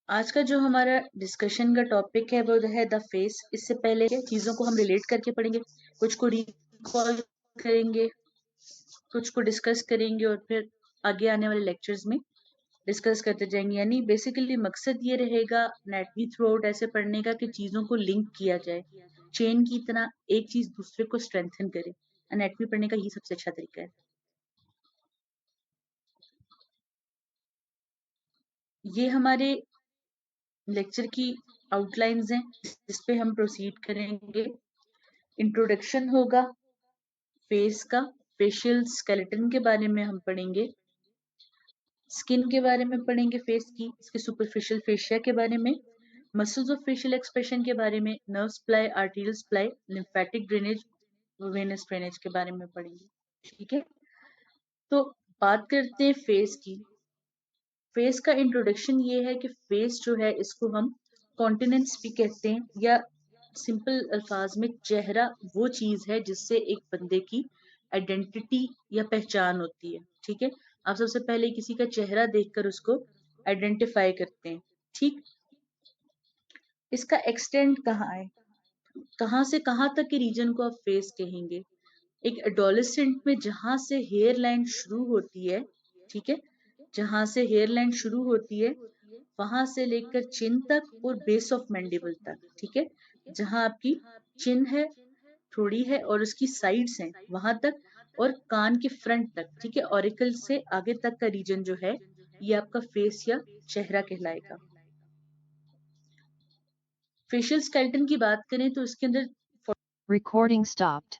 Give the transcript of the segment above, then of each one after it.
आज का जो हमारा डिस्कशन का टॉपिक है वो है द फेस। इससे पहले चीजों को हम रिलेट करके पढ़ेंगे, कुछ को रिकॉल करेंगे, कुछ को डिस्कस करेंगे और फिर आगे आने वाले लेक्चर्स में डिस्कस करते जाएंगे। यानी बेसिकली मकसद ये रहेगा नेटवी थ्रू आउट ऐसे पढ़ने का कि चीजों को लिंक किया जाए, चेन की तरह एक चीज दूसरे को स्ट्रेंथन करे। एनाटमी पढ़ने का ये सबसे अच्छा तरीका है। ये हमारे लेक्चर की आउटलाइंस हैं जिस पे हम प्रोसीड करेंगे। इंट्रोडक्शन होगा फेस का, फेशियल स्केलेटन के बारे में हम पढ़ेंगे, स्किन के बारे में पढ़ेंगे, फेस की इसके सुपरफिशियल फेशिया के बारे में, मसल्स ऑफ फेशियल एक्सप्रेशन के बारे में, nerve supply, arterial supply, lymphatic drainage, venous drainage के बारे में पढ़ेंगे। ठीक है, तो बात करते हैं फेस की। फेस का इंट्रोडक्शन ये है कि फेस जो है इसको हम कॉन्टिनेंट्स भी कहते हैं, या सिंपल अल्फाज में चेहरा वो चीज है जिससे एक बंदे की आइडेंटिटी या पहचान होती है। ठीक है, आप सबसे पहले किसी का चेहरा देखकर उसको आइडेंटिफाई करते हैं। ठीक, इसका एक्सटेंड कहाँ है, कहाँ से कहाँ तक के रीजन को आप फेस कहेंगे? एक एडोलेसेंट में जहां से हेयर लाइन शुरू होती है, ठीक है, जहां से हेयर लाइन शुरू होती है वहां से लेकर चिन तक और बेस ऑफ मैंडिबल तक। ठीक है, जहां आपकी चिन है, थोड़ी है और उसकी साइड्स हैं वहां तक, और कान के फ्रंट तक। ठीक है, ऑरिकल से आगे तक का रीजन जो है ये आपका फेस या चेहरा कहलाएगा। फेशियल स्केलेटन की बात करें तो इसके अंदर Recording stopped.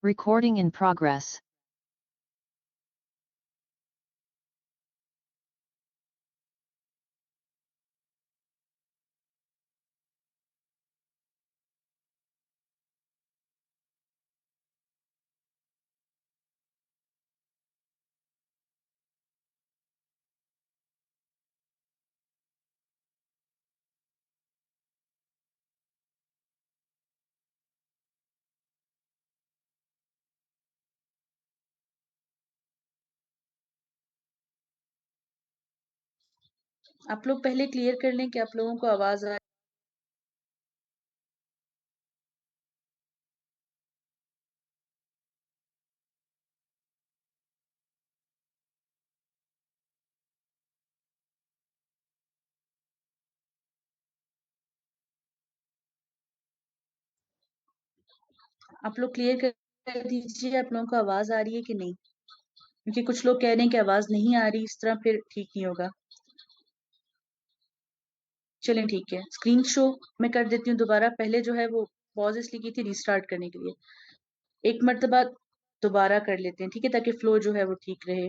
Recording in progress. आप लोग पहले क्लियर कर लें कि आप लोगों को आवाज आ। आप लोग क्लियर कर दीजिए, आप लोगों को आवाज आ रही है कि नहीं, क्योंकि कुछ लोग कह रहे हैं कि आवाज नहीं आ रही, इस तरह फिर ठीक नहीं होगा। चलें ठीक है, स्क्रीन शो मैं कर देती हूँ दोबारा। पहले जो है वो पॉज इसलिए की थी रीस्टार्ट करने के लिए, एक मर्तबा दोबारा कर लेते हैं, ठीक है, ताकि फ्लो जो है वो ठीक रहे।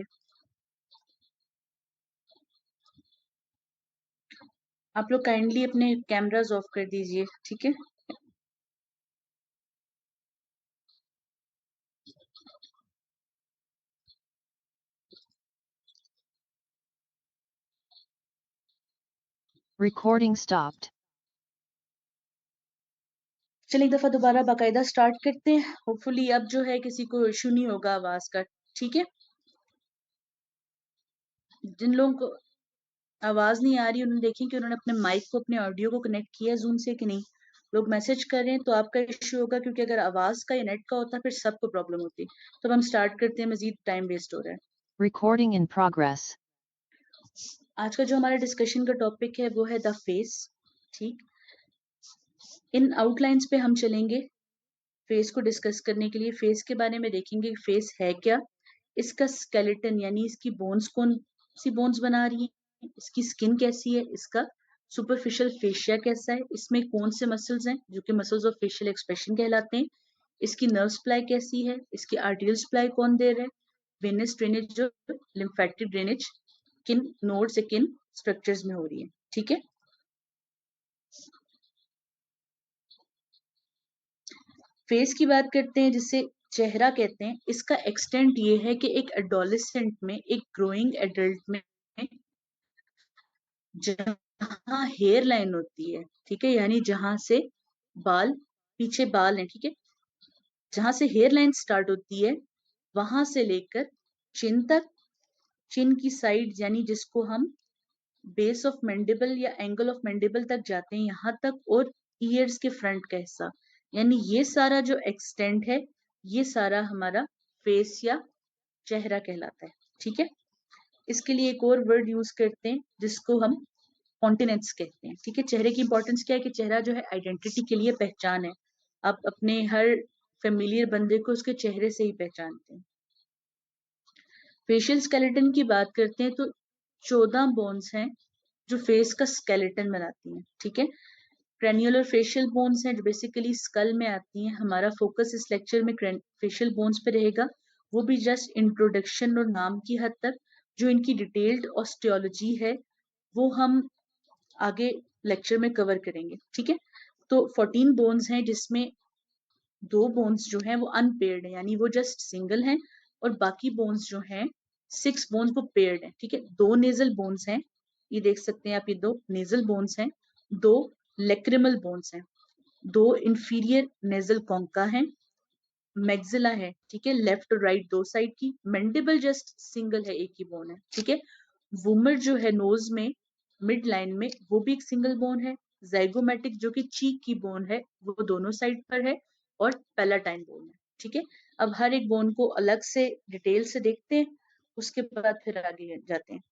आप लोग काइंडली अपने कैमरास ऑफ कर दीजिए, ठीक है। Recording stopped. चलिए एक दफा दोबारा बाकायदा स्टार्ट करते हैं। होपफुली अब जो है किसी को इशू नहीं होगा आवाज का। ठीक है, जिन लोगों को आवाज नहीं आ रही उन्होंने देखें कि उन्होंने अपने माइक को, अपने ऑडियो को कनेक्ट किया है जूम से कि नहीं। लोग मैसेज कर रहे हैं तो आपका इश्यू होगा, क्योंकि अगर आवाज का या नेट का होता फिर सबको प्रॉब्लम होती। तो अब हम स्टार्ट करते हैं, मजीद टाइम वेस्ट हो रहा है। Recording in progress. आज का जो हमारा डिस्कशन का टॉपिक है वो है द फेस। ठीक, इन आउटलाइंस पे हम चलेंगे फेस को डिस्कस करने के लिए। फेस के बारे में देखेंगे फेस है क्या, इसका स्केलेटन यानी इसकी बोन्स कौन सी बोन्स बना रही है, इसकी स्किन कैसी है, इसका सुपरफिशियल फेशिया कैसा है, इसमें कौन से मसल्स हैं जो कि मसल्स ऑफ फेशियल एक्सप्रेशन कहलाते हैं, इसकी नर्व सप्लाई कैसी है, इसकी आर्टेरियल सप्लाई कौन दे रहा है, वेनस ड्रेनेज जो लिम्फेटिक ड्रेनेज किन नोड से किन स्ट्रक्चर्स में हो रही है। ठीक है, फेस की बात करते हैं जिसे चेहरा कहते हैं। इसका एक्सटेंट ये है कि एक एडोलेसेंट में, एक ग्रोइंग एडल्ट में जहां हेयर लाइन होती है, ठीक है, यानी जहां से बाल, पीछे बाल है, ठीक है, जहां से हेयर लाइन स्टार्ट होती है वहां से लेकर चिन तक, चिन की साइड यानी जिसको हम बेस ऑफ मैंडिबल या एंगल ऑफ मैंडिबल तक जाते हैं यहां तक, और ईयर्स के फ्रंट का हिस्सा, यानी ये सारा जो एक्सटेंड है ये सारा हमारा फेस या चेहरा कहलाता है। ठीक है, इसके लिए एक और वर्ड यूज करते हैं जिसको हम कॉन्टिनेंट्स कहते हैं। ठीक है, चेहरे की इंपॉर्टेंस क्या है कि चेहरा जो है आइडेंटिटी के लिए पहचान है। आप अपने हर फेमिलियर बंदे को उसके चेहरे से ही पहचानते हैं। फेशियल स्केलेटन की बात करते हैं तो 14 बोन्स हैं जो फेस का स्केलेटन बनाती हैं। ठीक है, क्रेनियल और फेशियल बोन्स हैं जो बेसिकली स्कल में आती हैं। हमारा फोकस इस लेक्चर में फेशियल बोन्स पे रहेगा, वो भी जस्ट इंट्रोडक्शन और नाम की हद तक। जो इनकी डिटेल्ड ऑस्टियोलॉजी है वो हम आगे लेक्चर में कवर करेंगे। ठीक है, तो 14 बोन्स हैं जिसमें 2 बोन्स जो हैं वो अनपेयर्ड है, यानी वो जस्ट सिंगल हैं, और बाकी बोन्स जो हैं 6 बोन्स वो पेयर्ड हैं। ठीक है, 2 नेजल बोन्स हैं, ये देख सकते हैं आप, ये 2 नेजल बोन्स हैं, 2 लेक्रिमल बोन्स हैं, 2 इंफीरियर नेजल कॉन्का हैं, मैग्जिला है, ठीक है, लेफ्ट और राइट दो साइड की, मैंडिबल जस्ट सिंगल है, एक ही बोन है। ठीक है, वुमर जो है नोज में मिड लाइन में वो भी एक सिंगल बोन है, जाइगोमेटिक जो कि चीक की बोन है वो दोनों साइड पर है, और पैलाटाइन बोन है। ठीक है, अब हर एक बोन को अलग से डिटेल से देखते हैं, उसके बाद फिर आगे जाते हैं।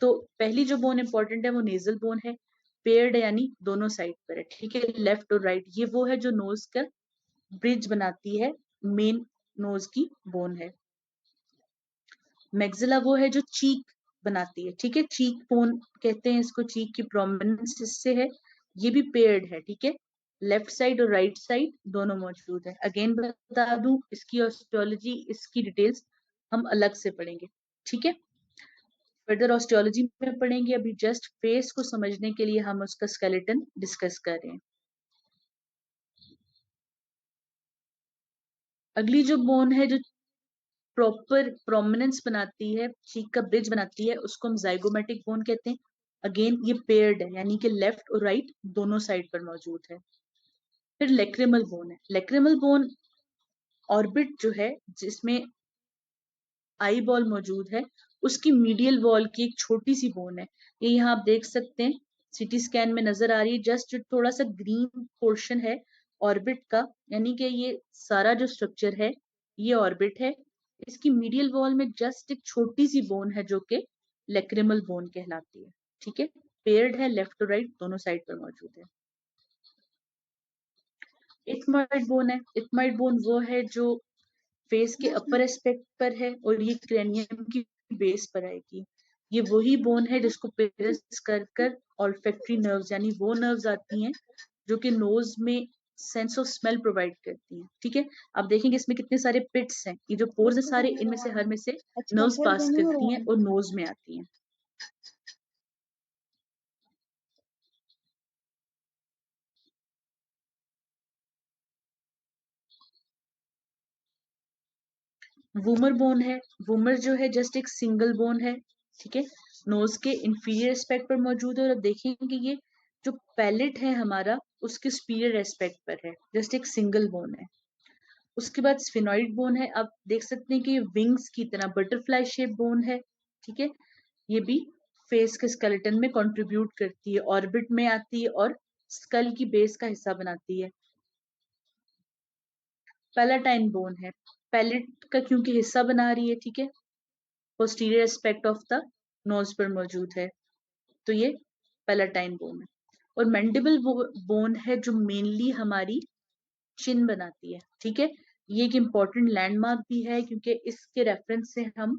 तो पहली जो बोन इंपॉर्टेंट है वो नेजल बोन है, पेयर्ड यानी दोनों साइड पर है। ठीक है, लेफ्ट और राइट, ये वो है जो नोज का ब्रिज बनाती है, मेन नोज की बोन है। मैग्जिला वो है जो चीक बनाती है। ठीक है, चीक बोन कहते हैं इसको, चीक की प्रोमिनेंस इससे है, ये भी पेयर्ड है। ठीक है, लेफ्ट साइड और राइट साइड दोनों मौजूद है। अगेन बता दूं, इसकी ऑस्टियोलॉजी, इसकी डिटेल्स हम अलग से पढ़ेंगे। ठीक है, फर्दर ऑस्टियोलॉजी में पढ़ेंगे, अभी जस्ट फेस को समझने के लिए हम उसका स्केलेटन डिस्कस कर रहे हैं। अगली जो बोन है जो प्रॉपर प्रोमिनेंस बनाती है, चीक का ब्रिज बनाती है, उसको हम जाइगोमेटिक बोन कहते हैं। अगेन ये पेयर्ड है, यानी कि लेफ्ट और राइट दोनों साइड पर मौजूद है। फिर लेक्रिमल बोन है, लेक्रिमल बोन ऑर्बिट जो है जिसमें आई बॉल मौजूद है, उसकी मीडियल वॉल की एक छोटी सी बोन है। ये यहाँ आप देख सकते हैं, सीटी स्कैन में नजर आ रही है, जस्ट थोड़ा सा ग्रीन पोर्शन है ऑर्बिट का, यानी कि ये सारा जो स्ट्रक्चर है ये ऑर्बिट है। इसकी मीडियल वॉल में जस्ट एक छोटी सी बोन है जो कि लेक्रिमल बोन कहलाती है। ठीक है, पेयर्ड है, लेफ्ट और राइट दोनों साइड पर मौजूद है। इथमॉइड बोन है, इथमॉइड बोन वो है जो फेस के अपर एस्पेक्ट पर है, और ये क्रेनियम की बेस पर आएगी। ये वही बोन है जिसको पेरस कर कर ऑल्फैक्टरी नर्व्स यानी वो नर्व्स आती हैं जो कि नोज में सेंस ऑफ स्मेल प्रोवाइड करती हैं। ठीक है, आप देखेंगे इसमें कितने सारे पिट्स हैं, ये जो पोर्स है सारे, इनमें से हर में से नर्व्स पास करती हैं और नोज में आती हैं। वूमर बोन है, वूमर जो है जस्ट एक सिंगल बोन है। ठीक है, नोज के इंफीरियर एस्पेक्ट पर मौजूद है, और अब देखेंगे ये जो पैलेट है हमारा उसके सुपीरियर एस्पेक्ट पर है, जस्ट एक सिंगल बोन है। उसके बाद स्फिनॉइड बोन है, आप देख सकते हैं कि विंग्स की तरह बटरफ्लाई शेप बोन है। ठीक है, ये भी फेस के स्केलेटन में कंट्रीब्यूट करती है, ऑर्बिट में आती है और स्कल की बेस का हिस्सा बनाती है। पैलेटाइन बोन है, पैलेट का क्योंकि हिस्सा बना रही है। ठीक है, posterior aspect of the nose पर मौजूद है, तो ये पैलेटाइन बोन है। और मैंडिबल बोन है जो मेनली हमारी चिन बनाती है। ठीक है, ये एक इंपॉर्टेंट लैंडमार्क भी है क्योंकि इसके रेफरेंस से हम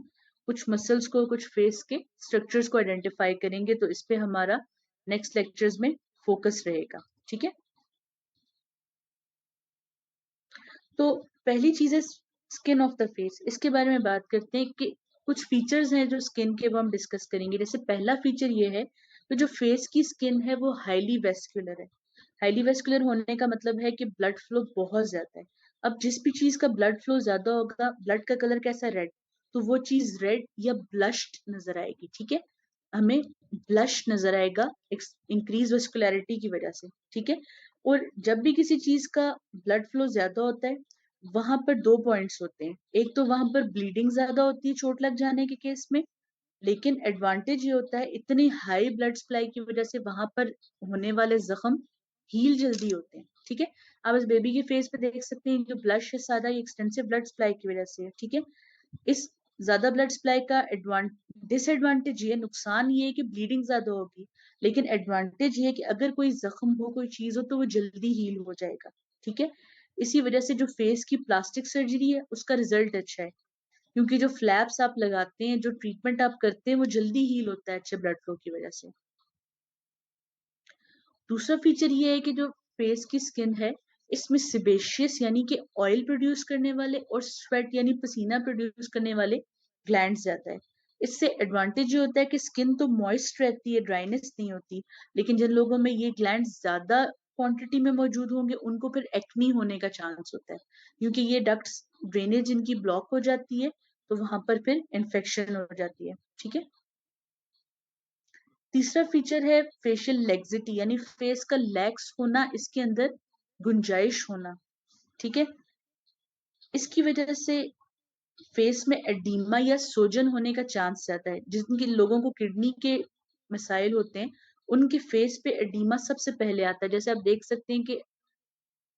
कुछ मसल्स को, कुछ फेस के स्ट्रक्चर्स को आइडेंटिफाई करेंगे, तो इस पे हमारा नेक्स्ट लेक्चर्स में फोकस रहेगा। ठीक है, तो पहली चीज है स्किन ऑफ द फेस, इसके बारे में बात करते हैं कि कुछ फीचर्स हैं जो स्किन के वो हम डिस्कस करेंगे। जैसे पहला फीचर ये है कि जो फेस की स्किन है वो हाईली वेस्कुलर है। हाईली वेस्कुलर होने का मतलब है कि ब्लड फ्लो बहुत ज्यादा है। अब जिस भी चीज का ब्लड फ्लो ज्यादा होगा, ब्लड का कलर कैसा, रेड, तो वो चीज रेड या ब्लश्ड नजर आएगी। ठीक है, हमें ब्लश नजर आएगा इंक्रीज वेस्कुलरिटी की वजह से। ठीक है, और जब भी किसी चीज का ब्लड फ्लो ज्यादा होता है वहां पर दो पॉइंट्स होते हैं। एक तो वहां पर ब्लीडिंग ज्यादा होती है चोट लग जाने के केस में, लेकिन एडवांटेज ये होता है इतनी हाई ब्लड सप्लाई की वजह से वहां पर होने वाले जख्म हील जल्दी होते हैं। ठीक है, आप इस बेबी के फेस पे देख सकते हैं जो ब्लश है सादा, ये एक्सटेंसिव ब्लड सप्लाई की वजह से है। ठीक है, इस ज्यादा ब्लड सप्लाई का डिसएडवांटेज ये, नुकसान ये है कि ब्लीडिंग ज्यादा होगी, लेकिन एडवांटेज ये है कि अगर कोई जख्म हो, कोई चीज हो, तो वो जल्दी हील हो जाएगा। ठीक है, इसी वजह से जो फेस की प्लास्टिक सर्जरी है उसका रिजल्ट अच्छा है, क्योंकि जो फ्लैप्स आप लगाते हैं, जो ट्रीटमेंट आप करते हैं, वो जल्दी हील होता है अच्छे ब्लड फ्लो की वजह से। दूसरा फीचर ये है कि जो फेस की स्किन है, इसमें सिबेशियस यानी कि ऑयल प्रोड्यूस करने वाले और स्वेट यानी पसीना प्रोड्यूस करने वाले ग्लैंड्स ज्यादा है। इससे एडवांटेज ये होता है कि स्किन तो मॉइस्ट रहती है, ड्राइनेस नहीं होती, लेकिन जिन लोगों में ये ग्लैंड्स ज्यादा क्वांटिटी में मौजूद होंगे उनको फिर एक्नी होने का चांस होता है, क्योंकि ये डक्ट्स ड्रेनेज इनकी ब्लॉक हो जाती है, तो वहां पर फिर इन्फेक्शन हो जाती है। ठीक है, तीसरा फीचर है फेशियल लेग्जिटी, यानी फेस का लैक्स होना, इसके अंदर गुंजाइश होना। ठीक है, इसकी वजह से फेस में एडिमा या सोजन होने का चांस ज्यादा है। जिनके लोगों को किडनी के मसाइल होते हैं, उनके फेस पे एडिमा सबसे पहले आता है। जैसे आप देख सकते हैं कि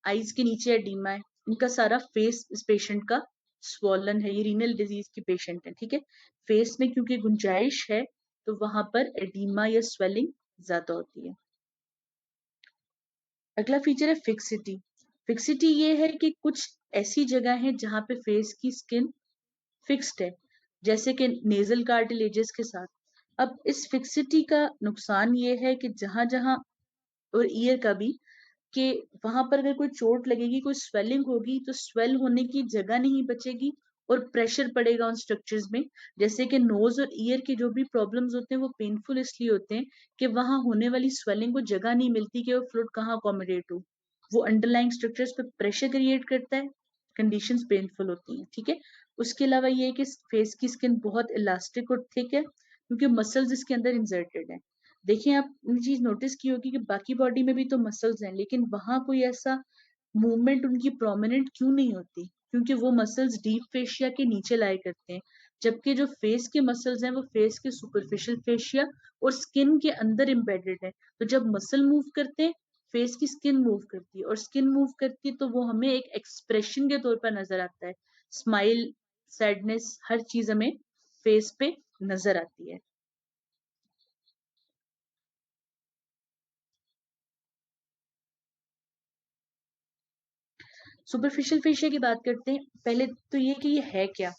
आईज के नीचे एडिमा है, इनका सारा फेस इस पेशेंट का स्वॉलन है, ये रीनल डिजीज की पेशेंट है। ठीक है, फेस में क्योंकि गुंजाइश है तो वहां पर एडिमा या स्वेलिंग ज्यादा होती है। अगला फीचर है फिक्सिटी। फिक्सिटी ये है कि कुछ ऐसी जगह है जहां पे फेस की स्किन फिक्स्ड है, जैसे कि नेजल कार्टिलेजेस के साथ। अब इस फिक्सिटी का नुकसान ये है कि जहां जहां, और ईयर का भी, कि वहां पर अगर कोई चोट लगेगी, कोई स्वेलिंग होगी, तो स्वेल होने की जगह नहीं बचेगी और प्रेशर पड़ेगा उन स्ट्रक्चर्स में। जैसे कि नोज और ईयर के जो भी प्रॉब्लम्स होते हैं वो पेनफुल इसलिए होते हैं कि वहां होने वाली स्वेलिंग को जगह नहीं मिलती कि वो फ्लूइड कहाँ अकोमोडेट हो, वो अंडरलाइंग स्ट्रक्चर्स पे प्रेशर क्रिएट करता है, कंडीशंस पेनफुल होती हैं। ठीक है, उसके अलावा ये है कि फेस की स्किन बहुत इलास्टिक और थिक है, क्योंकि मसल्स इसके अंदर इंसर्टेड है। देखिए, आपने चीज नोटिस की होगी कि बाकी बॉडी में भी तो मसल्स हैं, लेकिन वहां कोई ऐसा मूवमेंट उनकी प्रोमिनेंट क्यों नहीं होती, क्योंकि वो मसल्स डीप फेशिया के नीचे लाए करते हैं, जबकि जो फेस के मसल्स हैं वो फेस के सुपरफिशियल फेशिया और स्किन के अंदर एम्बेडेड है। तो जब मसल मूव करते हैं, फेस की स्किन मूव करती है, और स्किन मूव करती है तो वो हमें एक एक्सप्रेशन के तौर पर नजर आता है। स्माइल, सैडनेस, हर चीज हमें फेस पे नजर आती है। सुपरफिशियल फेशिया की बात करते हैं। पहले तो ये कि ये है क्या।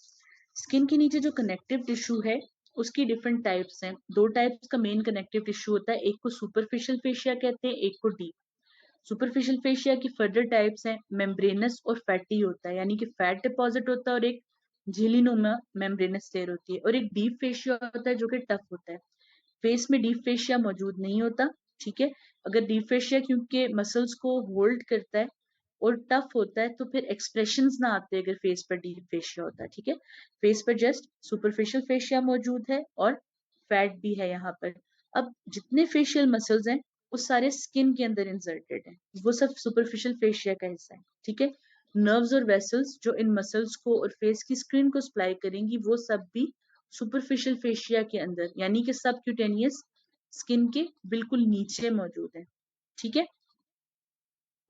स्किन के नीचे जो कनेक्टिव टिश्यू है उसकी डिफरेंट टाइप्स हैं। दो टाइप्स का मेन कनेक्टिव टिश्यू होता है, एक को सुपरफिशियल फेशिया कहते हैं, एक को डीप। सुपरफिशियल फेशिया की फर्दर टाइप्स हैं, मेम्ब्रेनस और फैटी होता है, यानी कि फैट डिपॉजिट होता है, और एक झिल्लीनुमा मेम्ब्रेनस लेयर होती है, और एक डीप फेशिया होता है जो कि टफ होता है। फेस में डीप फेशिया मौजूद नहीं होता। ठीक है, अगर डीप फेशिया क्योंकि मसल्स को होल्ड करता है और टफ होता है, तो फिर एक्सप्रेशंस ना आते अगर फेस पर डीप फेशिया होता है। ठीक है, फेस पर जस्ट सुपरफिशियल फेशिया मौजूद है और फैट भी है यहाँ पर। अब जितने फेशियल मसल्स हैं वो सारे स्किन के अंदर इंसर्टेड हैं, वो सब सुपरफिशियल फेशिया का हिस्सा है। ठीक है, नर्व्स और वेसल्स जो इन मसल्स को और फेस की स्किन को सप्लाई करेंगी, वो सब भी सुपरफिशियल फेशिया के अंदर, यानी कि सबक्यूटेनियस स्किन के बिल्कुल नीचे मौजूद है। ठीक है,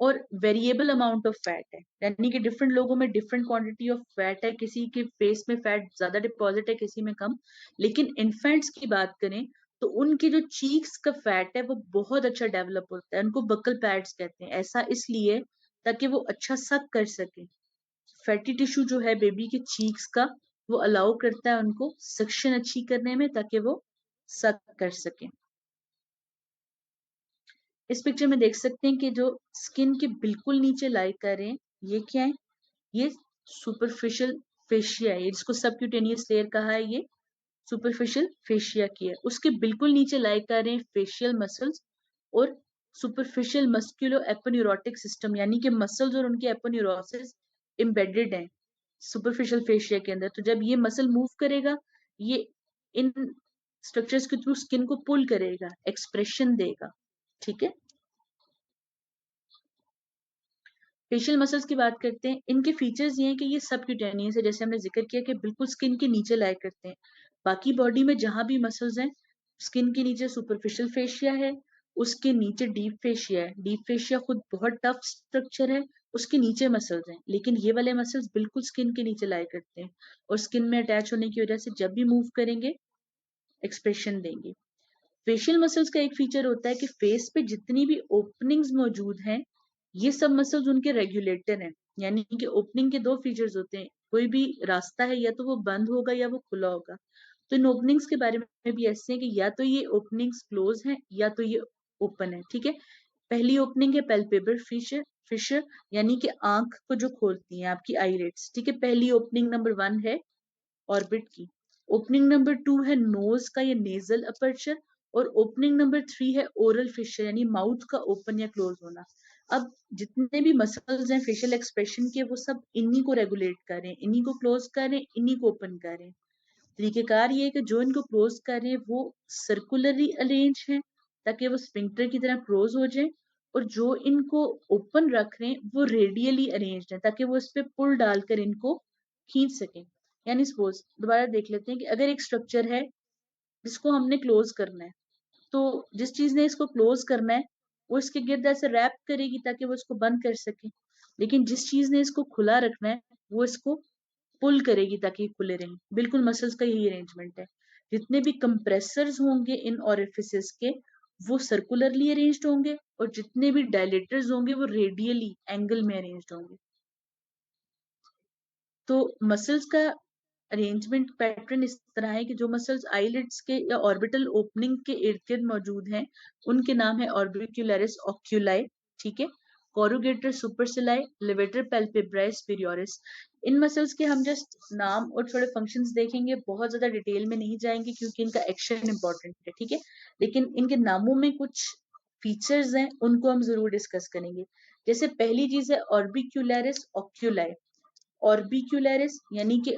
और वेरिएबल अमाउंट ऑफ फैट है, यानी कि डिफरेंट लोगों में डिफरेंट क्वांटिटी ऑफ फैट है, किसी के फेस में फैट ज्यादा डिपॉजिट है, किसी में कम। लेकिन इन्फेंट्स की बात करें तो उनके जो चीक्स का फैट है वो बहुत अच्छा डेवलप होता है, उनको बकल पैड्स कहते हैं, ऐसा इसलिए ताकि वो अच्छा सक कर सके। फैटी टिश्यू जो है बेबी के चीक्स का, वो अलाउ करता है उनको सक्शन अच्छी करने में, ताकि वो सक कर सके। इस पिक्चर में देख सकते हैं कि जो स्किन के बिल्कुल नीचे लाई कर रहे हैं, ये क्या है, ये सुपरफिशियल फेशिया है, जिसको सबक्यूटेनियस लेयर कहा है, ये सुपरफिशियल फेशिया की है। उसके बिल्कुल नीचे लाई कर रहे हैं फेशियल मसल्स और सुपरफिशियल मस्कुलो एपोन्यूरोटिक सिस्टम, यानी कि मसल्स और उनके एपोन्यूरोसिस एम्बेडेड हैं सुपरफिशियल फेशिया के अंदर। तो जब ये मसल मूव करेगा, ये इन स्ट्रक्चर्स के थ्रू स्किन को पुल करेगा, एक्सप्रेशन देगा। ठीक है, फेशियल मसल्स की बात करते हैं, इनके फीचर्स ये हैं कि ये सब क्यूटेनियस है, जैसे हमने जिक्र किया कि बिल्कुल स्किन के नीचे लाया करते हैं। बाकी बॉडी में जहां भी मसल्स हैं, स्किन के नीचे सुपरफिशियल फेशिया है, उसके नीचे डीप फेशिया है। डीप फेशिया खुद बहुत टफ स्ट्रक्चर है, उसके नीचे मसल्स हैं, लेकिन ये वाले मसल्स बिल्कुल स्किन के नीचे लाया करते हैं और स्किन में अटैच होने की वजह से जब भी मूव करेंगे एक्सप्रेशन देंगे। फेशियल मसल्स का एक फीचर होता है कि फेस पे जितनी भी ओपनिंग्स मौजूद हैं, ये सब मसल्स उनके रेगुलेटर हैं। यानी कि ओपनिंग के दो फीचर्स होते हैं, कोई भी रास्ता है या तो वो बंद होगा या वो खुला होगा। तो इन ओपनिंग्स के बारे में भी ऐसे है कि या तो ये ओपनिंग्स क्लोज हैं या तो ये ओपन है। ठीक है, पहली ओपनिंग है पेल्पेबल फिशर फिशर, यानी कि आंख को जो खोलती है आपकी आईलिड्स। ठीक है, पहली ओपनिंग नंबर 1 है ऑर्बिट की। ओपनिंग नंबर 2 है नोज का या नेजल अपर्चर, और ओपनिंग नंबर 3 है ओरल फिशर, यानी माउथ का ओपन या क्लोज होना। अब जितने भी मसल्स हैं फेशियल एक्सप्रेशन के, वो सब इन्हीं को रेगुलेट कर रहे हैं, इन्हीं को क्लोज कर रहे हैं, इन्हीं को ओपन कर रहे हैं। तरीकेकार ये है कि जो इनको क्लोज कर रहे हैं वो सर्कुलरली अरेंज है ताकि वो स्फिंक्टर की तरह क्लोज हो जाए, और जो इनको ओपन रख रहे हैं वो रेडियली अरेंज है ताकि वो इस पे पुल डालकर इनको खींच सकें। यानी सपोज दोबारा देख लेते हैं कि अगर एक स्ट्रक्चर है जिसको हमने क्लोज करना है, तो जिस चीज ने इसको क्लोज करना है वो इसके गिर्द ऐसे रैप करेगी ताकि वो इसको बंद कर सके, लेकिन जिस चीज ने इसको खुला रखना है वो इसको पुल करेगी ताकि ये खुले रहें। बिल्कुल मसल्स का यही अरेंजमेंट है। जितने भी कंप्रेसर्स होंगे इन ओरिफिसेस के, वो सर्कुलरली अरेंज्ड होंगे, और जितने भी डायलेटर्स होंगे वो रेडियली एंगल में अरेंज्ड होंगे। तो मसल्स का अरेंजमेंट पैटर्न इस तरह है कि जो मसल्स आईलिड्स के या ऑर्बिटल ओपनिंग के इर्द गिर्द मौजूद हैं, उनके नाम है ऑर्बिक्यूलरिस ऑक्यूलाई। ठीक है, कोरुगेटर सुपरसिलाई, लेवेटर पैल्पेब्राई सुपेरियोरिस। इन मसल्स के हम जस्ट नाम और थोड़े फंक्शंस देखेंगे, बहुत ज्यादा डिटेल में नहीं जाएंगे क्योंकि इनका एक्शन इंपॉर्टेंट है। ठीक है, लेकिन इनके नामों में कुछ फीचर्स हैं, उनको हम जरूर डिस्कस करेंगे। जैसे पहली चीज है ऑर्बिक्यूलरिस ऑक्यूलाई। ऑर्बिक्यूलरिस यानी कि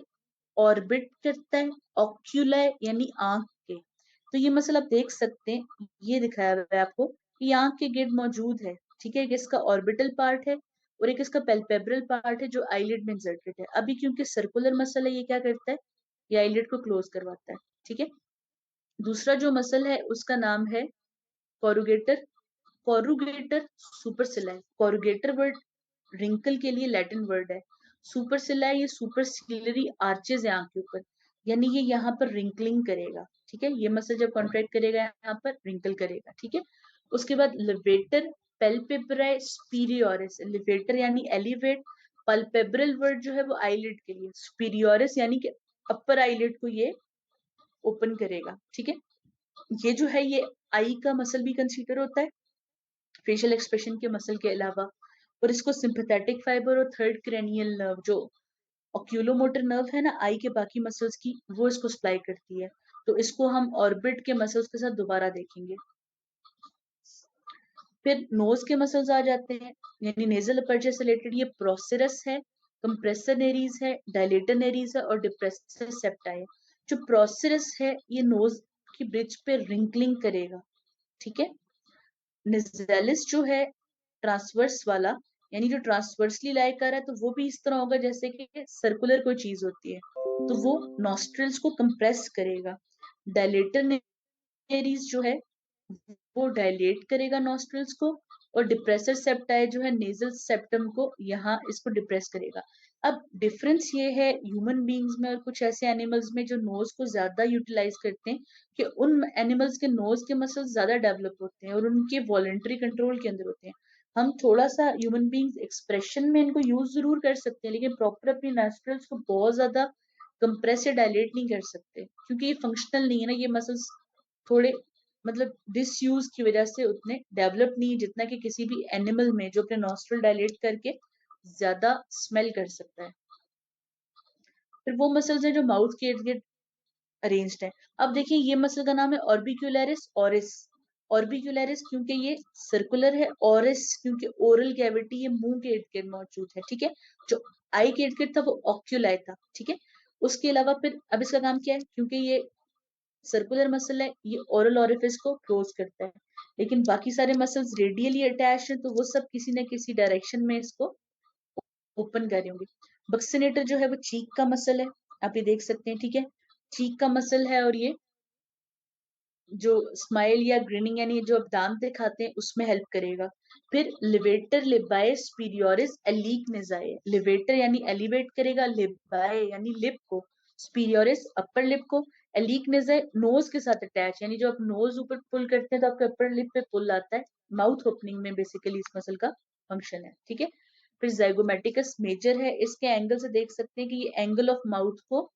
ऑर्बिट करता है, ऑक्यूलाई यानी आंख के। तो ये मसल आप देख सकते हैं, ये दिखाया हुआ है आपको कि आंख के गिर्द मौजूद है। ठीक है, एक इसका ऑर्बिटल पार्ट है और एक इसका पेल्पेब्रल पार्ट है जो आईलिड में इंसर्टेड है। अभी क्योंकि सर्कुलर मसल है, ये क्या करता है, ये आईलिड को क्लोज करवाता है। ठीक है, दूसरा जो मसल है उसका नाम है कोरुगेटर। कोरुगेटर सुपरसिलाई। कोरुगेटर वर्ड रिंकल के लिए लैटिन वर्ड है। सुपरसिलाई ये सुपरसिलरी आर्चेज है आंख के ऊपर, यानी ये यहाँ पर रिंकलिंग करेगा। ठीक है, ये मसल जब कॉन्ट्रैक्ट करेगा यहाँ पर रिंकल करेगा। ठीक है, उसके बाद लिवेटर पेल्पेब्राई सुपीरियोरिस। लिवेटर यानी एलिवेट, पल्पेब्रल वर्ड जो है वो आईलिड के लिए, सुपीरियोरिस यानी कि अपर आईलिड को ये ओपन करेगा। ठीक है, ये जो है ये आई का मसल भी कंसीडर होता है फेशियल एक्सप्रेशन के मसल के अलावा, और इसको सिंपैथेटिक फाइबर और थर्ड क्रेनियल नर्व, जो ऑक्यूलोमोटर नर्व है ना आई के बाकी मसल्स की, वो इसको सप्लाई करती है। तो इसको हम ऑर्बिट के मसल्स के साथ दोबारा देखेंगे। फिर नोज के मसल्स आ जाते हैं, यानी नेजल अपर्चर से रिलेटेड ये प्रोसेरस है, कंप्रेसर नेरीज है, डायलेटर नेरीज है और डिप्रेसर सेप्टा है। जो प्रोसेरस है ये नोज की ब्रिज पे रिंकलिंग करेगा। ठीक है, निजेलिस जो है ट्रांसवर्स वाला, यानी जो ट्रांसवर्सली लाई कर रहा है, तो वो भी इस तरह होगा जैसे कि सर्कुलर कोई चीज होती है, तो वो नॉस्ट्रल्स को कंप्रेस करेगा। डायलेटर नेरीज जो है वो डायलेट करेगा नॉस्ट्रल्स को, और डिप्रेसर सेप्टाई जो है नेजल सेप्टम को यहाँ इसको डिप्रेस करेगा। अब डिफरेंस ये है ह्यूमन बींग्स में और कुछ ऐसे एनिमल्स में जो नोज को ज्यादा यूटिलाइज करते हैं, कि उन एनिमल्स के नोज के मसल्स ज्यादा डेवलप होते हैं और उनके वॉलेंट्री कंट्रोल के अंदर होते हैं। हम थोड़ा सा ह्यूमन बींग्स एक्सप्रेशन में इनको यूज जरूर कर सकते हैं, लेकिन प्रॉपर अपनी नॉस्ट्रल्स को बहुत ज्यादा कंप्रेस या डायलेट नहीं कर सकते क्योंकि ये फंक्शनल नहीं है ना, ये मसल्स थोड़े मतलब डिसयूज की वजह से उतने डेवलप नहीं है जितना कि किसी भी एनिमल में जो अपने नॉस्ट्रल डायलेट करके ज्यादा स्मेल कर सकता है। फिर वो मसल्स हैं जो माउथ के इर्द गिर्द अरेंज्ड है। अब देखिए ये मसल का नाम है ऑर्बिक्यूलरिस ऑरिस। ऑर्बिक्यूलरिस क्योंकि ये सर्कुलर है, ऑरिस क्योंकि ओरल कैविटी ये मुंह के इर्द गिर्द मौजूद है। ठीक है, जो आई के इर्द गिर्द था वो ऑक्यूलाई था। ठीक है, उसके अलावा फिर अब इसका काम क्या है, क्योंकि ये सर्कुलर मसल है, ये ओरल ओरिफिस को क्लोज करता है, लेकिन बाकी सारे मसल्स रेडियली अटैच हैं, तो वो सब किसी न किसी डायरेक्शन में इसको ओपन कर रहे होंगे। बक्सिनेटर जो है वो चीक का मसल है, आप ये देख सकते हैं, ठीक है, चीक का मसल है, और ये जो स्माइल या ग्रिनिंग यानी जो आप दांत दिखाते हैं उसमें हेल्प करेगा। फिर लिवेटर लिबाए स्पीरियोरिस एलिकनेजाए, लिवेटर यानी एलिवेट करेगा, लिबाए यानी लिप को, स्पीरियोरिस अपर लिप को, एलिकनेजाए नोज के साथ अटैच, यानी जो आप नोज ऊपर पुल करते हैं तो आपके अपर लिप पे पुल आता है, माउथ ओपनिंग में बेसिकली इस मसल का फंक्शन है, ठीक है। फिर जाइगोमेटिकस मेजर है, इसके एंगल से देख सकते हैं कि ये एंगल ऑफ माउथ को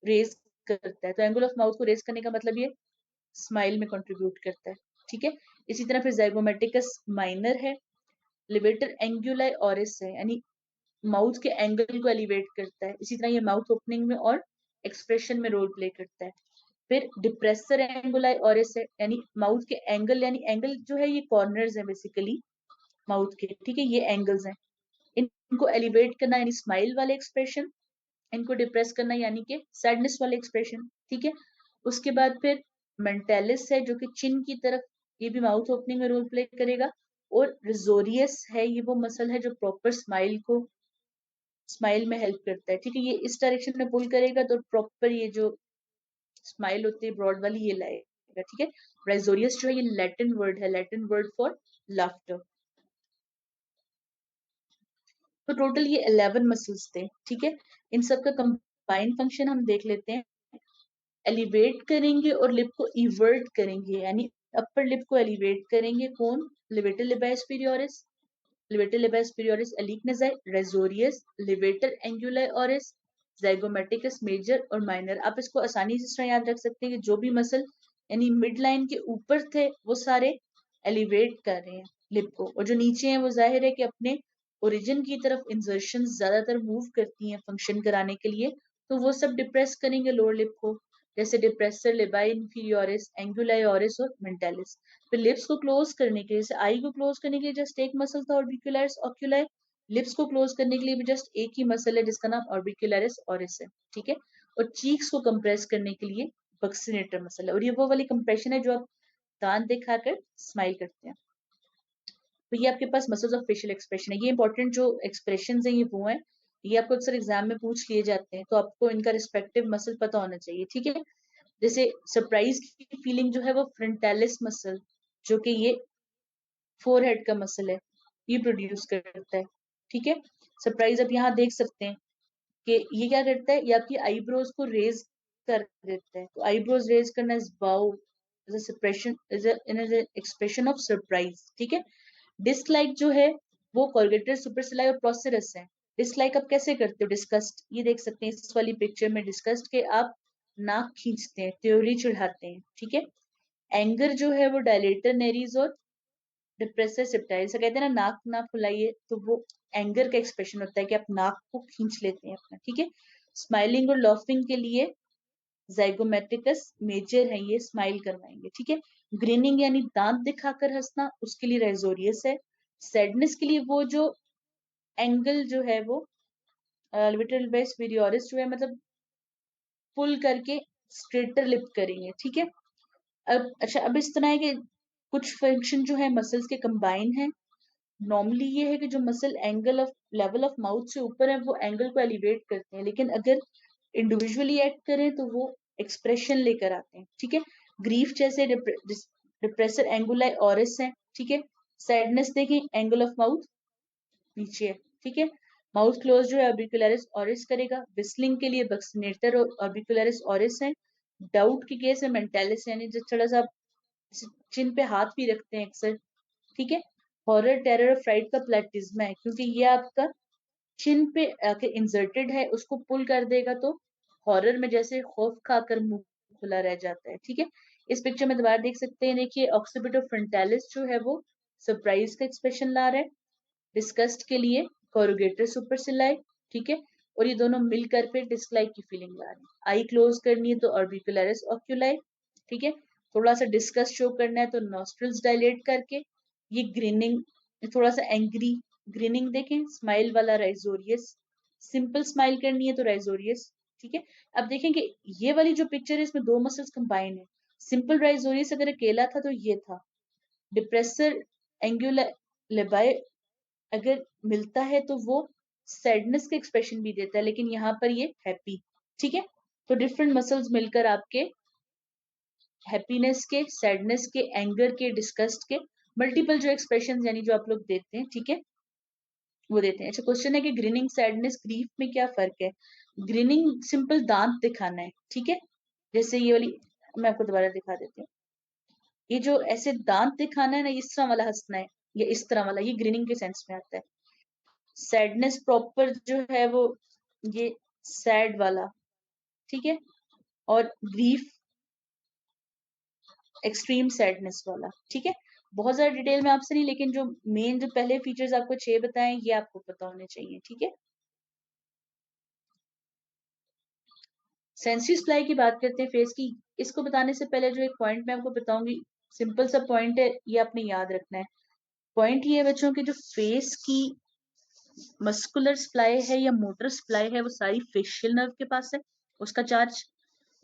रेज करता है, तो एंगल ऑफ माउथ को रेज करने का मतलब ये स्माइल में कंट्रीब्यूट करता है, ठीक है। इसी तरह फिर जाइगोमेटिकस माइनर है, लिवेटर एंगुलाई ऑरिस है, यानी माउथ के एंगल को एलिवेट करता है, इसी तरह ये माउथ ओपनिंग में और एक्सप्रेशन में रोल प्ले करता है। फिर डिप्रेसर एंगुलाई ऑरिस है, यानी माउथ के एंगल, यानी एंगल जो है ये कॉर्नर्स है बेसिकली माउथ के, ठीक है, ये एंगल्स हैं, इनको एलिवेट करना यानी स्माइल वाले एक्सप्रेशन, इनको डिप्रेस करना यानी कि सैडनेस वाले एक्सप्रेशन, ठीक है। उसके बाद फिर मेंटेलिस है जो कि चिन की तरफ, ये भी माउथ ओपनिंग में रोल प्ले करेगा। और रिजोरियस है, ये वो मसल है जो प्रॉपर स्माइल को, स्माइल में हेल्प करता है, ठीक है, ये इस डायरेक्शन में पुल करेगा तो प्रॉपर ये जो स्माइल होती है ब्रॉड वाली ये लाएगा, ठीक है। राइजोरियस जो है ये लैटिन वर्ड है, लैटिन वर्ड फॉर लाफ्टर। तो टोटल ये 11 मसल्स थे, ठीक है। इन सब का कंबाइंड फंक्शन हम देख लेते हैं। एलिवेट करेंगे और लिप को इवर्ट करेंगे, यानी अपर लिप को एलिवेट करेंगे, कौन, levator labii superioris, levator labii superioris alaeque nasi, risorius, levator anguli oris, zygomaticus major और माइनर। आप इसको आसानी से इस तरह याद रख सकते हैं कि जो भी मसल यानी मिड लाइन के ऊपर थे वो सारे एलिवेट कर रहे हैं लिप को, और जो नीचे हैं वो जाहिर है कि अपने ओरिजिन की तरफ इंजर्शन ज्यादातर मूव करती हैं फंक्शन कराने के लिए, तो वो सब डिप्रेस करेंगे लोअर लिप को, जैसे डिप्रेसर लिबाई इंफीरियोरिस, एंगुलाई ऑरिस और मेंटालिस। फिर लिप्स को क्लोज करने के लिए, जैसे आई को क्लोज करने के लिए जस्ट एक मसल था ऑर्बिक्युलरिस ऑक्यूलाई, लिप्स को क्लोज करने के लिए भी जस्ट एक ही मसल है जिसका नाम ऑर्बिक्युलरिस ऑरिस है, ठीक है। और चीक्स को कंप्रेस करने के लिए बक्सिनेटर मसल है, और ये वो वाली कंप्रेशन है जो आप दांत दिखाकर स्माइल करते हैं। तो ये आपके पास मसल्स ऑफ फेशियल एक्सप्रेशन है, ये इंपॉर्टेंट जो एक्सप्रेशन है ये वो है, ये आपको अक्सर एग्जाम में पूछ लिए जाते हैं, तो आपको इनका रिस्पेक्टिव मसल पता होना चाहिए, ठीक है। जैसे सरप्राइज की फीलिंग जो है वो फ्रंटालिस मसल, जो कि ये फोरहेड का मसल है, ये प्रोड्यूस करता है, ठीक है। सरप्राइज आप यहाँ देख सकते हैं कि ये क्या करता है, ये आपकी आईब्रोज को रेज कर देता है, तो आईब्रोज रेज करना इज बाउ, is a suppression, is in expression of surprise, ठीक है। डिसलाइक जो है वो कॉर्गेटेड सुपरसिलाई और प्रोसेरस है। डिसलाइक आप कैसे करते हो, डिस्कस्ट, ये देख सकते हैं इस वाली पिक्चर में, डिस्कस्ट के आप नाक खींचते हैं, त्योरी चढ़ाते हैं, ठीक है। एंगर जो है वो डायलेटर नेरीज और डिप्रेसर सिप्टाइल से कहते हैं ना, नाक ना फुलाइए, तो वो एंगर का एक्सप्रेशन होता है कि आप नाक को खींच लेते हैं अपना, ठीक है। स्माइलिंग और लॉफिंग के लिए जाइगोमेट्रिकस मेजर है, ये स्माइल करवाएंगे, ठीक है। ग्रीनिंग यानी दांत दिखाकर हंसना, उसके लिए रेजोरियस है। सैडनेस के लिए वो जो एंगल जो है वो लिटल बेस वीरियोरिस जो है, मतलब पुल करके स्ट्रेटर लिप करेंगे, ठीक है। अब अच्छा, अब इस तरह है कि कुछ फंक्शन जो है मसल्स के कंबाइन है। नॉर्मली ये है कि जो muscle angle of level of mouth से ऊपर है वो एंगल को एलिवेट करते हैं, लेकिन अगर इंडिविजुअली एक्ट करें तो वो एक्सप्रेशन लेकर आते हैं, ठीक है। ग्रीफ जैसे डिप्रेसर एंगुलाई ऑरिस है, ठीक है। सैडनेस देखें एंगल ऑफ माउथ नीचे है, ठीक है। माउथ क्लोज जो है ऑर्बिकुलरिस ऑरिस करेगा। विस्लिंग के लिए बक्सिनेटर और ऑर्बिकुलरिस ऑरिस है। डाउट के केस में मेंटालिस, यानी जो थोड़ा सा चिन पे हाथ भी रखते हैं अक्सर, ठीक है। हॉरर टेरर और फ्राइट का प्लेटिज्मा है, क्योंकि ये आपका चिन पे आके इंसर्टेड है, उसको पुल कर देगा तो हॉरर में जैसे खौफ खाकर मुंह खुला रह जाता है, ठीक है। इस पिक्चर में दोबारा देख सकते हैं, देखिए ऑक्सीपिटो फ्रंटालिस जो है वो सरप्राइज का एक्सप्रेशन ला रहा है, डिस्गस्ट के लिए कोरुगेटर सुपरसिलाई, ठीक है। और ये दोनों मिलकर फिर डिसलाइक की फीलिंग ला रहे हैं। आई क्लोज करनी है तो ऑर्बिकुलरिस ऑक्यूलाई, ठीक है। थोड़ा सा डिस्गस्ट शो करना है तो नॉस्ट्रल्स डायलेट करके, ये ग्रीनिंग, थोड़ा सा एंग्री ग्रीनिंग देखें, स्माइल वाला राइजोरियस, सिंपल स्माइल करनी है तो राइजोरियस, ठीक है। अब देखें कि ये वाली जो पिक्चर है इसमें दो मसल्स कंबाइन है। सिंपल राइजोरियस अगर अकेला था तो ये था, डिप्रेसर एंगुलर लेबाई अगर मिलता है तो वो सैडनेस का एक्सप्रेशन भी देता है, लेकिन यहाँ पर ये हैप्पी, ठीक है। तो डिफरेंट मसल्स मिलकर आपके हैप्पीनेस के, सैडनेस के, एंगर के, डिस्गस्ट के मल्टीपल जो एक्सप्रेशन यानी जो आप लोग देते हैं, ठीक है, वो देते हैं। अच्छा, क्वेश्चन है कि ग्रीनिंग, सैडनेस, ग्रीफ में क्या फर्क है। ग्रीनिंग सिंपल दांत दिखाना है, ठीक है, जैसे ये वाली, मैं आपको दोबारा दिखा देती हूँ। ये जो ऐसे दांत दिखाना है ना, इस तरह वाला हंसना है, या इस तरह वाला, ये ग्रीनिंग के सेंस में आता है। सैडनेस प्रॉपर जो है वो ये सैड वाला, ठीक है, और ग्रीफ एक्सट्रीम सैडनेस वाला, ठीक है। बहुत ज्यादा डिटेल में आपसे नहीं, लेकिन जो मेन जो पहले फीचर्स आपको 6 बताएं ये आपको पता होने चाहिए, ठीक है। सेंसरी स्प्लाई की बात करते हैं फेस की। इसको बताने से पहले जो एक पॉइंट मैं आपको बताऊंगी, सिंपल सा पॉइंट है, ये आपने याद रखना है। पॉइंट ये है बच्चों के, जो फेस की मस्कुलर स्प्लाई है या मोटर स्प्लाई है वो सारी फेशियल नर्व के पास है, उसका चार्ज।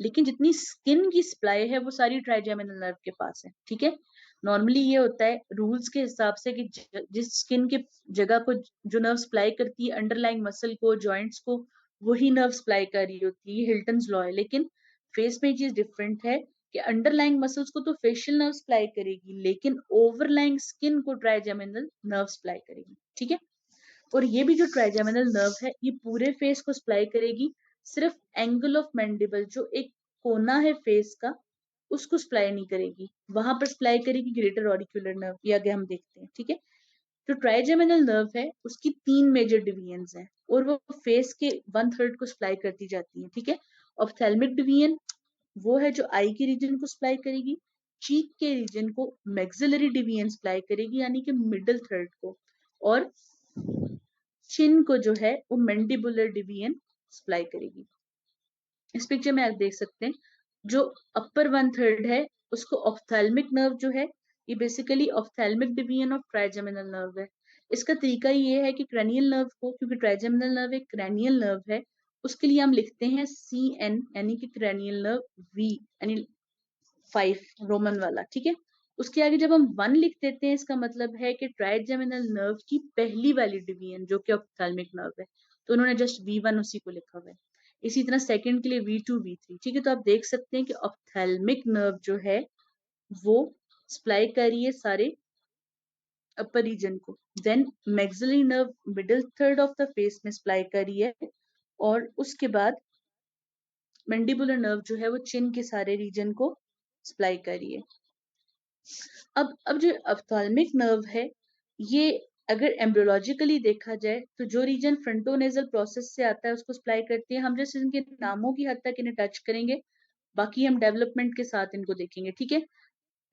लेकिन जितनी स्किन की सप्लाई है वो सारी ट्राइजेमिनल नर्व के पास है, ठीक है। नॉर्मली ये होता है रूल्स के हिसाब से कि जिस स्किन के जगह को जो नर्व सप्लाई करती है अंडरलाइंग मसल को, जॉइंट्स को, वही नर्व सप्लाई कर रही होती है, ये हिल्टन्स लॉ है। लेकिन फेस में ये चीज डिफरेंट है कि अंडरलाइंग मसल्स को तो फेशियल नर्व सप्लाई करेगी, लेकिन ओवरलाइंग स्किन को ट्राइजेमिनल नर्व सप्लाई करेगी, ठीक है। और ये भी जो ट्राइजेमिनल नर्व है ये पूरे फेस को सप्लाई करेगी, सिर्फ एंगल ऑफ मैंडिबल जो एक कोना है फेस का उसको सप्लाई नहीं करेगी, वहां पर सप्लाई करेगी ग्रेटर ऑरिक्यूलर नर्व, ये आगे हम देखते हैं, ठीक है। जो ट्राइजेमिनल नर्व है उसकी 3 मेजर डिवीजन है और वो फेस के 1/3 को सप्लाई करती जाती है, ठीक है। ऑप्थेल्मिक डिवीजन वो है जो आई के रीजन को सप्लाई करेगी, चीक के रीजन को मैक्सिलरी डिवीजन सप्लाई करेगी यानी कि मिडिल थर्ड को, और चिन को जो है वो मैंडिबुलर डिवीजन सप्लाई करेगी। इस पिक्चर में आप देख सकते हैं जो अपर 1/3 है उसको ऑप्थेल्मिक नर्व जो है, ये basically ophthalmic division of trigeminal nerve है। इसका तरीका ये है कि क्रैनियल नर्व को, क्योंकि ट्राइजेमिनल नर्व एक क्रैनियल नर्व है, उसके लिए हम लिखते हैं CN यानी कि क्रैनियल नर्व, V यानी 5 रोमन वाला, ठीक है। उसके आगे जब हम 1 लिख देते हैं इसका मतलब है कि ट्राइजेमिनल नर्व की पहली वाली डिवीजन जो कि ऑप्थेल्मिक नर्व है, तो उन्होंने जस्ट V1 उसी को लिखा हुआ है। इसी तरह सेकंड के लिए V2 V3, ठीक है। तो आप देख सकते हैं कि ऑप्थेल्मिक नर्व जो है वो सप्लाई कर रही है सारे अपर रीजन को, then maxillary nerve middle third of the face में सप्लाई कर रही है, और उसके बाद मैंडिबुलर नर्व जो है वो चिन के सारे रीजन को सप्लाई कर रही है। अब जो ऑप्थेल्मिक नर्व है ये अगर एम्ब्रियोलॉजिकली देखा जाए तो जो रीजन फ्रंटोनेजल प्रोसेस से आता है उसको सप्लाई करती है। हम जैसे इनके नामों की हद तक इन्हें टच करेंगे, बाकी हम डेवलपमेंट के साथ इनको देखेंगे, ठीक है।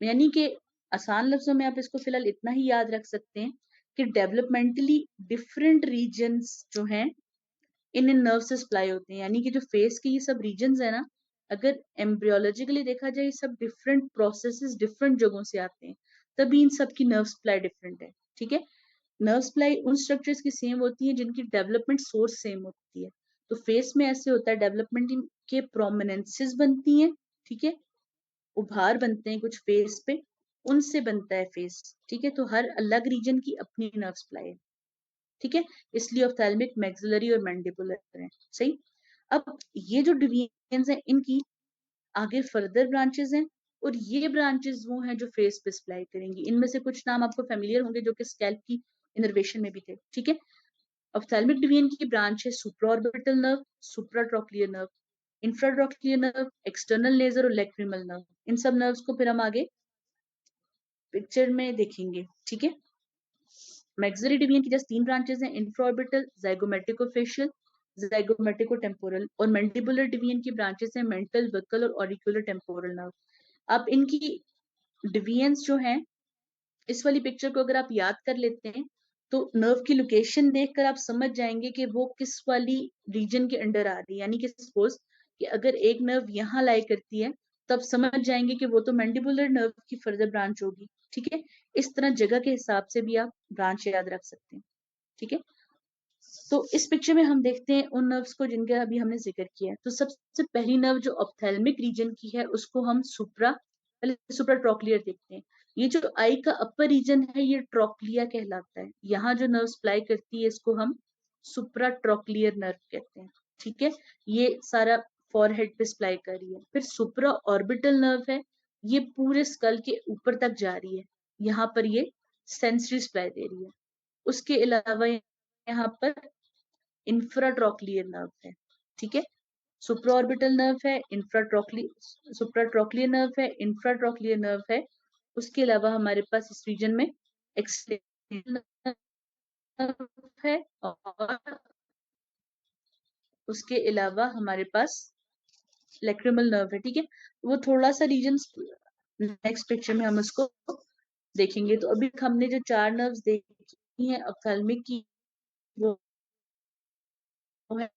यानी कि आसान लफ्जों में आप इसको फिलहाल इतना ही याद रख सकते हैं कि डेवलपमेंटली डिफरेंट रीजन्स जो हैं इन नर्व से सप्लाई होते हैं, यानी कि जो फेस के ये सब रीजन्स है ना, अगर एम्ब्रियोलॉजिकली देखा जाए ये सब डिफरेंट प्रोसेसेस डिफरेंट जगहों से आते हैं, तभी इन सब की नर्व सप्लाई डिफरेंट है, ठीक है। नर्व सप्लाई उन स्ट्रक्चर्स की सेम होती है जिनकी डेवलपमेंट सोर्स सेम होती है। तो फेस में ऐसे होता है डेवलपमेंट के प्रोमिनेंसेस बनती हैं, ठीक है, उभार बनते हैं कुछ फेस पे, उनसे बनता है फेस, ठीक है। तो हर अलग रीजन की अपनी नर्व सप्लाई है, ठीक है। इसलिए ऑप्थेल्मिक, मैक्सिलरी और मैंडिबुलर है, सही। अब ये जो डिवीजन है इनकी आगे फर्दर ब्रांचेस हैं, और ये ब्रांचेस वो हैं जो फेस पे सप्लाई करेंगी। इनमें से कुछ नाम आपको फेमिलियर होंगे जो कि स्कैल्प की इनर्वेशन में भी थे, ठीक है। ऑप्थेल्मिक डिवीजन की ब्रांच है supraorbital nerve, supratrochlear nerve, infratrochlear nerve, external laser और लैक्रिमल नर्व। इन सब नर्व्स को फिर हम आगे पिक्चर में देखेंगे, ठीक है। मैक्सिलरी डिवीजन की जस्ट 3 ब्रांचेस हैं, इंफ्राऑर्बिटल, ज़ाइगोमेटिकोफेशियल, ज़ाइगोमेटिकोटेम्पोरल, और मैंडिबुलर डिवीजन की ब्रांचेस हैं मेंटल, बक्कल और ऑरिकुलर टेम्पोरल नर्व। आप इनकी डिवीजन्स जो हैं, इस वाली पिक्चर को अगर आप याद कर लेते हैं तो नर्व की लोकेशन देखकर आप समझ जाएंगे कि वो किस वाली रीजन के अंडर आ रही है। यानी कि सपोज कि अगर एक नर्व यहाँ लाई करती है तब समझ जाएंगे कि वो तो मैंडिबुलर नर्व की फर्दर ब्रांच होगी, ठीक है। इस तरह जगह के हिसाब से भी आप ब्रांच याद रख सकते हैं, ठीक है। तो इस पिक्चर में हम देखते हैं उन नर्व्स को जिनका अभी हमने जिक्र किया है। तो सबसे पहली नर्व जो ऑप्थेल्मिक रीजन की है उसको हम पहले सुप्रा ट्रॉक्लियर देखते हैं। ये जो आई का अपर रीजन है ये ट्रॉक्लिया कहलाता है। यहाँ जो नर्व सप्लाई करती है इसको हम सुप्राट्रोक्लियर नर्व कहते हैं, ठीक है। ये सारा फॉरहेड पे सप्लाई कर रही है। फिर सुप्रा ऑर्बिटल नर्व है, ये पूरे स्कल के ऊपर तक जा रही है, यहाँ पर ये सेंसरी सप्लाई दे रही है। उसके अलावा यहाँ पर इंफ्राट्रोक्लियर नर्व है, ठीक है। सुप्राऑर्बिटल नर्व है, सुप्राट्रोक्लियर नर्व है, इंफ्राट्रोक्लियर नर्व है। उसके अलावा हमारे पास इस रीजन में एक्सटेरियर नर्व है, और उसके अलावा हमारे पास लैक्रिमल नर्व है, ठीक है। वो थोड़ा सा रीजन नेक्स्ट पिक्चर में हम उसको देखेंगे। तो अभी हमने जो 4 नर्व्स देखी हैं ऑप्थेल्मिक की, वो है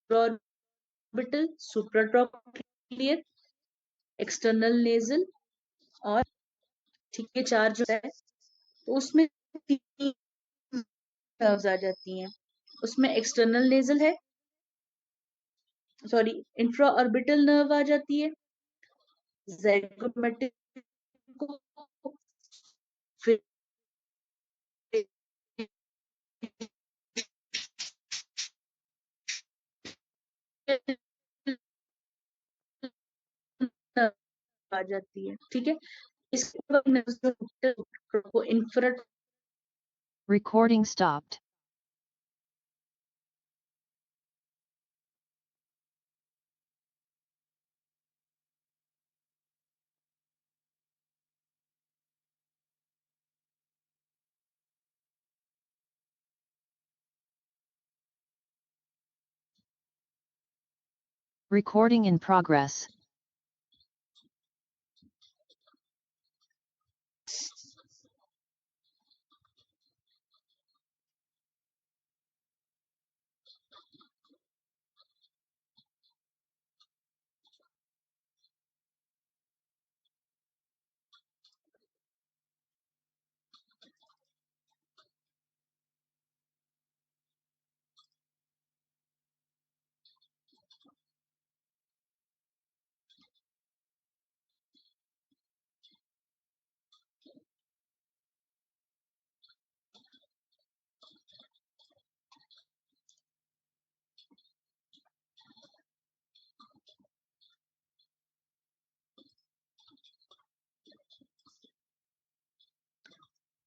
सुप्राऑर्बिटल, सुप्राट्रोक्लियर, एक्सटर्नल नेजल, और ठीक है 4 जो है, तो उसमें 3 नर्व्स आ जाती हैं। उसमें एक्सटर्नल नेजल है, सॉरी, इंफ्रा ऑर्बिटल नर्व आ जाती है, zygomatic को, फिर आ जाती है, ठीक है। इसके बाद को infra Recording stopped. Recording in progress.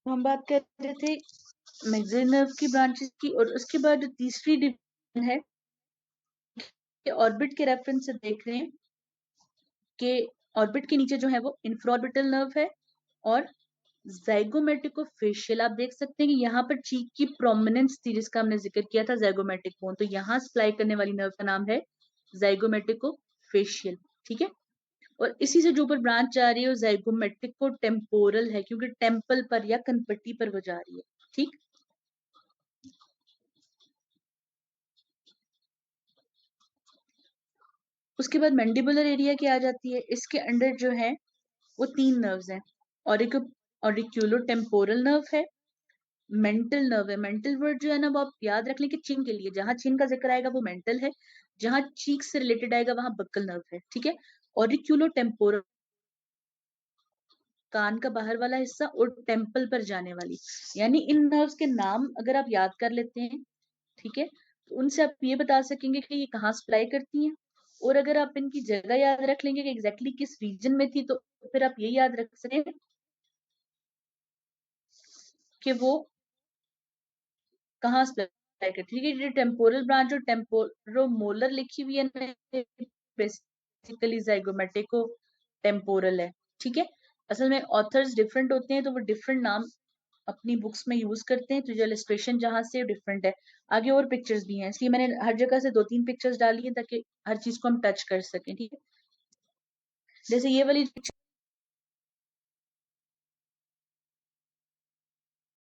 हम बात कर रहे थे मैक्सिलरी नर्व की ब्रांचेस की, और उसके बाद जो तीसरी डिवीजन है, ऑर्बिट के रेफरेंस से देख रहे हैं कि ऑर्बिट के नीचे जो है वो इंफ्राऑर्बिटल नर्व है, और ज़ाइगोमेटिकोफेशियल आप देख सकते हैं कि यहाँ पर चीक की प्रोमिनेंस थी जिसका हमने जिक्र किया था, ज़ाइगोमेटिक बोन, तो यहाँ सप्लाई करने वाली नर्व का नाम है ज़ाइगोमेटिकोफेशियल, ठीक है। और इसी से जो ऊपर ब्रांच जा रही है वो ज़ाइगोमेटिको टेम्पोरल है, क्योंकि टेम्पल पर या कनपट्टी पर वो जा रही है, ठीक। उसके बाद मैंडिबुलर एरिया की आ जाती है। इसके अंडर जो है वो 3 नर्व्स हैं, ऑरिक्यूलो टेम्पोरल नर्व है, मेंटल नर्व है। मेंटल वर्ड जो है ना वो आप याद रख लें कि चिन के लिए, जहां चिन का जिक्र आएगा वो मेंटल है, जहां चीक से रिलेटेड आएगा वहां बक्कल नर्व है, ठीक है। ऑरिक्यूलो टेम्पोरल कान का बाहर वाला हिस्सा, और टेम्पल पर जाने वाली, यानी इन नर्व्स के नाम अगर आप याद कर लेते हैं, ठीक है, तो उनसे आप ये बता सकेंगे कि ये कहाँ सप्लाई करती हैं। और अगर आप इनकी जगह याद रख लेंगे कि एग्जैक्टली किस रीजन में थी, तो फिर आप ये याद रख सकें कि वो कहाँ सप्लाई करती है। ठीक है, टेम्पोरल ब्रांच और टेम्पोरोमोलर लिखी हुई है, बेसिकली जाइगोमेटिको टेम्पोरल है, ठीक है। असल में ऑथर्स डिफरेंट होते हैं, तो वो डिफरेंट नाम अपनी बुक्स में यूज करते हैं, तो जो इलस्ट्रेशन जहां से डिफरेंट है। आगे और पिक्चर्स भी हैं, इसलिए मैंने हर जगह से 2-3 पिक्चर्स डाली है ताकि हर चीज को हम टच कर सकें, ठीक है। जैसे ये वाली पिक्चर